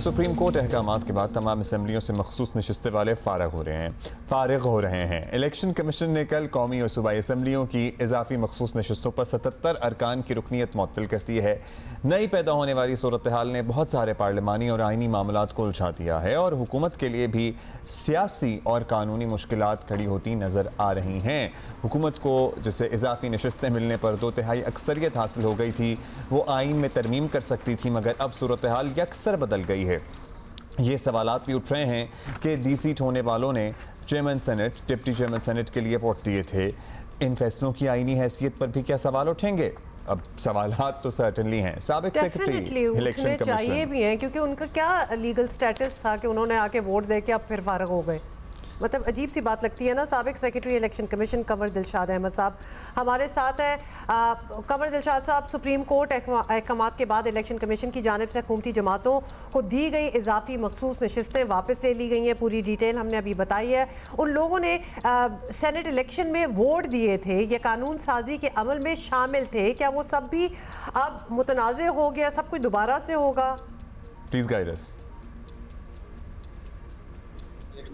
Supreme court अहकामात के बाद तमाम असम्बलियों से मखसूस नशिस्तें वाले फारिग हो रहे हैं। इलेक्शन कमीशन ने कल कौमी और सूबाई असम्बलियों की इजाफी मखसूस नशिस्तों पर 77 अरकान की रुकनीत मुअत्तल कर दी है। नई पैदा होने वाली सूरत हाल ने बहुत सारे पार्लिमानी और आइनी मामलात को उलझा दिया है और हुकूमत के लिए भी सियासी और कानूनी मुश्किलात खड़ी होती नज़र आ रही हैं। हुकूमत को जिसे इजाफी नशिस्तें मिलने पर 2/3 अक्सरियत हासिल हो गई थी, वो आइन में तरमीम कर सकती थी, मगर अब सूरत हाल यकसर बदल गई है। ये सवालात भी उठ रहे हैं कि डी-सीट होने वालों ने chairman senate, deputy chairman senate के लिए वोट दिए थे। इन फैसलों की आईनी हैसियत पर भी क्या सवाल उठेंगे? अब सवालात तो सर्टनली हैं। साबिक सेक्रेटरी इलेक्शन कमीशन चाहिए भी हैं, क्योंकि उनका क्या लीगल स्टेटस था कि उन्होंने आके वोट दे के अब फिर फारग हो गए। मतलब अजीब सी बात लगती है ना। साबिक secretary election commission Kanwar Dilshad Ahmed sahab हमारे साथ है। कंवर दिलशाद साहब, सुप्रीम कोर्ट अहकामात के बाद इलेक्शन कमीशन की जानिब से हुकूमती जमातों को दी गई इजाफी मखसूस नशिस्तें वापस ले ली गई हैं। पूरी डिटेल हमने अभी बताई है। उन लोगों ने सेनेट इलेक्शन में वोट दिए थे, ये कानून साजी के अमल में शामिल थे। क्या वो सब भी अब मुतनाज़ हो गया, सब कुछ दोबारा से होगा? Please guide us.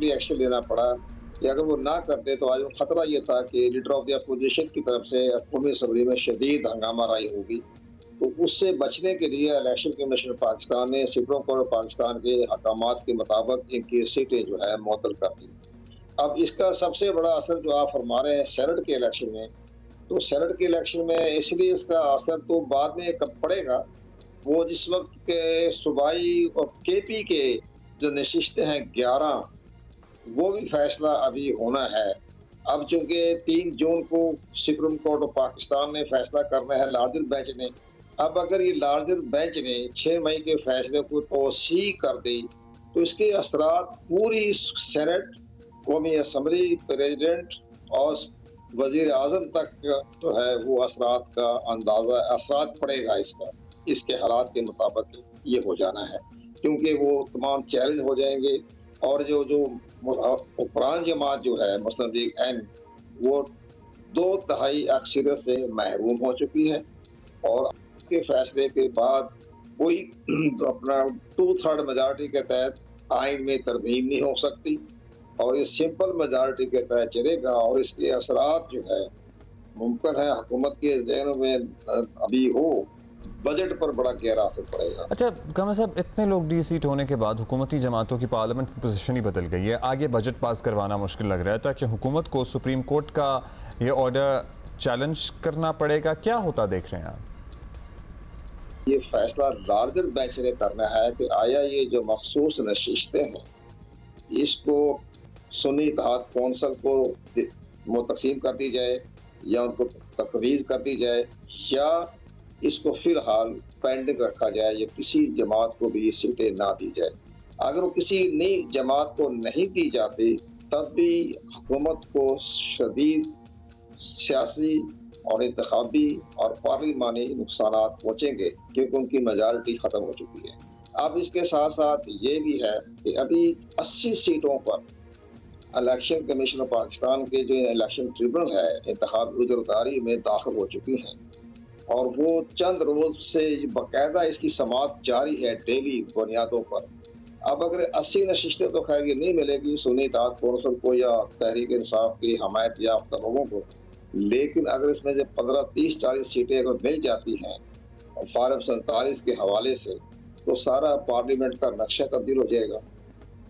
एक्शन लेना पड़ा कि अगर वो ना करते तो आज खतरा ये था कि लीडर ऑफ द अपोजिशन की तरफ से कौमी असम्बली में शदीद हंगामा राई होगी। तो उससे बचने के लिए इलेक्शन कमीशन पाकिस्तान ने सुप्रीम कोर्ट ऑफ पाकिस्तान के अहकामात के मुताबिक इनकी सीटें जो है मुअत्तल कर दी। अब इसका सबसे बड़ा असर जो आप फरमा रहे हैं सेनेट के इलेक्शन में, तो सेनेट के इलेक्शन में इसलिए इसका असर तो बाद में कब पड़ेगा। वो जिस वक्त के सूबाई और KP के जो नशिस्तें हैं 11, वो भी फैसला अभी होना है। अब चूंकि 3 जून को सुप्रीम कोर्ट ऑफ पाकिस्तान ने फैसला करना है लार्जर बेंच ने। अब अगर ये लार्जर बेंच ने 6 मई के फैसले को तोसी कर दी तो इसके असरात पूरी सेनेट, कौमी असम्बली, प्रेसिडेंट और वजीर आजम तक तो है वो असरात का अंदाजा असरात पड़ेगा। इसके हालात के मुताबिक ये हो जाना है, क्योंकि वो तमाम चैलेंज हो जाएंगे और जो उपरान जमात जो है मुस्लिम लीग N, वो 2/3 अक्सरियत से महरूम हो चुकी है और के फैसले के बाद कोई अपना 2/3 मेजॉरिटी के तहत आइन में तरमीम नहीं हो सकती और ये सिंपल मेजॉरिटी के तहत चलेगा और इसके असरात जो है मुमकिन है हुकूमत के ज़हनों में अभी हो, बजट पर बड़ा गहरा असर पड़ेगा। अच्छा कमर साहब, इतने लोग डी-सीट होने के बाद हुकूमती जमातों की पार्लियामेंट की पोजीशन ही बदल गई है। आगे बजट पास करवाना मुश्किल लग रहा है, ताकि हुकूमत को सुप्रीम कोर्ट का ये ऑर्डर चैलेंज करना पड़ेगा। क्या होता देख रहे हैं आप? ये फैसला लार्जर बेंच ने करना है कि आया ये जो मखसूस नशिस्तें हैं इसको सुन्नी इत्तेहाद कौंसिल को तकसीम कर दी जाए या उनको तफवीज़ कर दी जाए या इसको फिलहाल पेंडिंग रखा जाए या किसी जमात को भी ये सीटें ना दी जाए। अगर वो किसी नई जमात को नहीं दी जाती तब भी हुकूमत को शदीद सियासी और इंतखाबी और पार्लिमानी नुकसानात पहुँचेंगे, क्योंकि उनकी मेजॉरिटी ख़त्म हो चुकी है। अब इसके साथ साथ ये भी है कि अभी 80 सीटों पर इलेक्शन कमीशन ऑफ पाकिस्तान के जो इलेक्शन ट्रिब्यूनल है इंतखाबी उजरदारी में दाखिल हो चुकी हैं और वो चंद रोज से बाकायदा इसकी समाअत जारी है डेली बुनियादों पर। अब अगर 80 नशिस्तें तो खैर ये नहीं मिलेगी सुन्नी इत्तेहाद कौंसिल को या तहरीक इंसाफ की हमायत याफ्ता लोगों को, लेकिन अगर इसमें से 15, 30, 40 सीटें अगर मिल जाती हैं फारग 47 के हवाले से तो सारा पार्लियामेंट का नक्शा तब्दील हो जाएगा।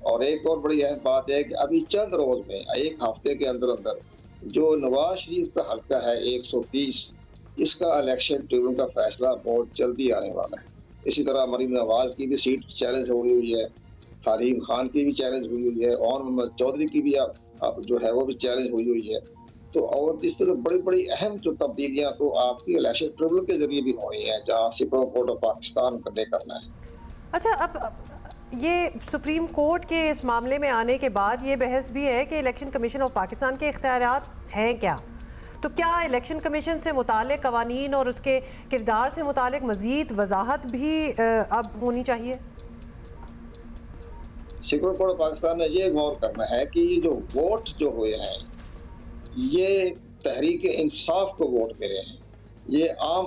और एक और बड़ी अहम बात है कि अभी चंद रोज में, एक हफ्ते के अंदर अंदर जो नवाज शरीफ का हल्का है 130, इसका इलेक्शन ट्रिब्यूनल का फैसला बहुत जल्दी आने वाला है। इसी तरह मरीम नवाज की भी सीट चैलेंज हो हुई है, हलीम खान की भी चैलेंज हुई हुई है और मोहम्मद चौधरी की भी अब जो है वो भी चैलेंज हुई हुई है। तो और इस तरह बड़ी बड़ी अहम जो तब्दीलियाँ तो आपकी इलेक्शन ट्रिब्यूनल के जरिए भी होनी है, जहाँ सुप्रीम कोर्ट ऑफ पाकिस्तान ने करना है। अच्छा, अब ये सुप्रीम कोर्ट के इस मामले में आने के बाद ये बहस भी है कि इलेक्शन कमीशन ऑफ पाकिस्तान के इख्तियारात हैं क्या? तो क्या इलेक्शन कमीशन से मुतालिक कवानीन और उसके किरदार से मुतालिक मजीद वजाहत भी अब होनी चाहिए? सुप्रीम कोर्ट ऑफ पाकिस्तान ने ये गौर करना है कि ये जो वोट जो हुए हैं ये तहरीक इंसाफ को वोट मिले हैं, ये आम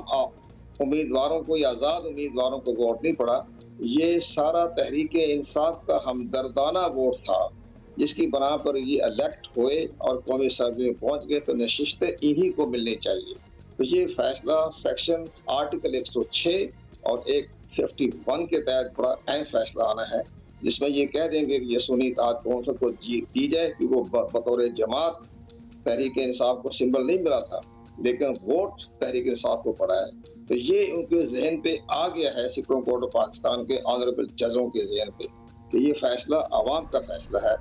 उम्मीदवारों को या आज़ाद उम्मीदवारों को वोट नहीं पड़ा, ये सारा तहरीक इंसाफ का हमदर्दाना वोट था, जिसकी बना पर ये इलेक्ट हुए और कौमी असम्बली में पहुंच गए, तो नशिस्तें इन्हीं को मिलनी चाहिए। तो ये फैसला सेक्शन आर्टिकल 106 और 51 के तहत बड़ा अहम फैसला आना है, जिसमें ये कह देंगे कि ये सुन्नी इत्तेहाद कौंसिल को जीत दी जाए कि वो बतौर जमात तहरीक इंसाफ को सिंबल नहीं मिला था, लेकिन वोट तहरीक इंसाफ को पड़ा है। तो ये उनके जहन पे आ गया है, सुप्रीम कोर्ट ऑफ पाकिस्तान के ऑनरेबल जजों के जहन पे, कि ये फैसला आवाम का फैसला है,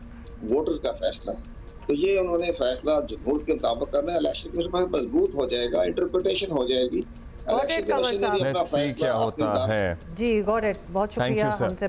वोटर्स का फैसला है। तो ये उन्होंने फैसला जमहूर के मुताबिक करना है। इलेक्शन कमीशन मजबूत हो जाएगा, इंटरप्रिटेशन हो जाएगी। इलेक्शन कमीशन ने भी अपना फैसला क्या होता है। जी गॉट इट, बहुत शुक्रिया हमसे